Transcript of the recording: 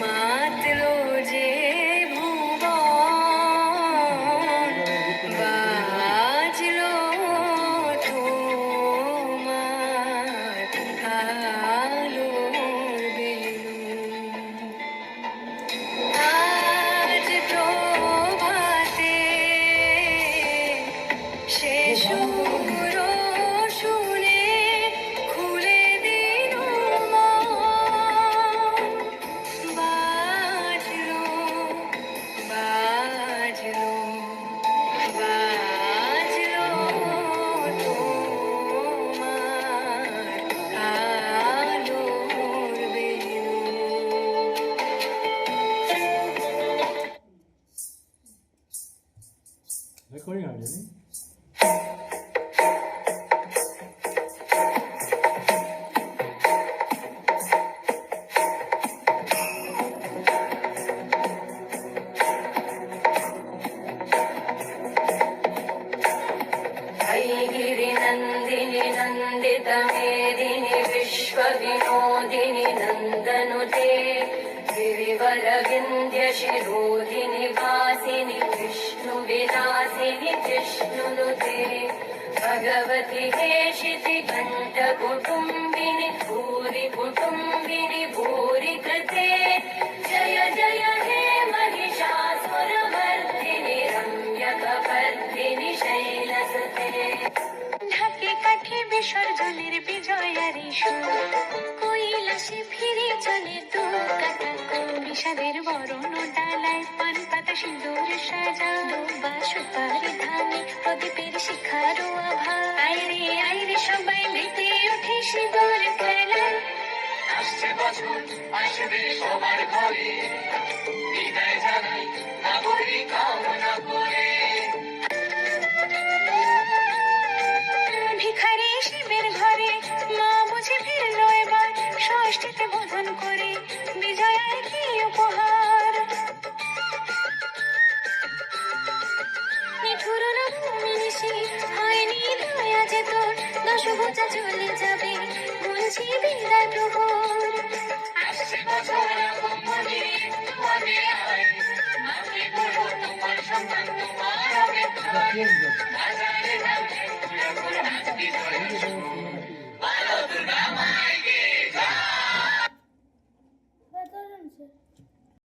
মাতলো যে ভুবন, বাজলো তোমার আলোর বেলুন। আজ প্রভাতে সে সুর শুনে খুলে দিল মন। বাজলো বাজলো বাজলো তোমার আলোর বেলুন। রেকর্ডিং আছে নি? गिरिनन्दिनि नन्दितमेदिनि विश्वविनोदिनि नन्दनुते गिरिवरविन्द्यशिरोधिनि वासिनि विष्णुविलासिनि जिष्णुनुते भगवति हेशिति कण्ठकुटुम्बिनि भूरि कुटुम्बिनि भूरि कृते जय जय हे महिषासुरमर्दिनि रम्यकपर्दिनि शैलसुते। ঢাকে কাঠে বিসর্জনের বিজয়ারি সুর, কৈলাসে ফিরে চলে তো কাটা বিষাদের বরণ ডালায় পান পাতা সিঁদুর সাজা বা সুপারি ধানে প্রদীপের শিখারো আভা। আইরে সবাই মেতে ওঠে সিঁদুর খেলায়। আসছে বছর আসবে সবার ঘরে, বিদায় জানাই নাগরিক কামনা করে। ভিখারি শিবের ঘরে মা বুঝে ফিরল এবার, ষষ্ঠীতে বোধন করে বিজয়ার কি উপহার। নিঠুর নবমিনিশি হয়নি দয়া যে তোর, দশভুজা চলে যাবে গুনছি বিদায় প্রহর। আসছে বছর আগমনে তোমারে আয়, মাকে বলো তোমার সন্তান তোমার অপেক্ষায়।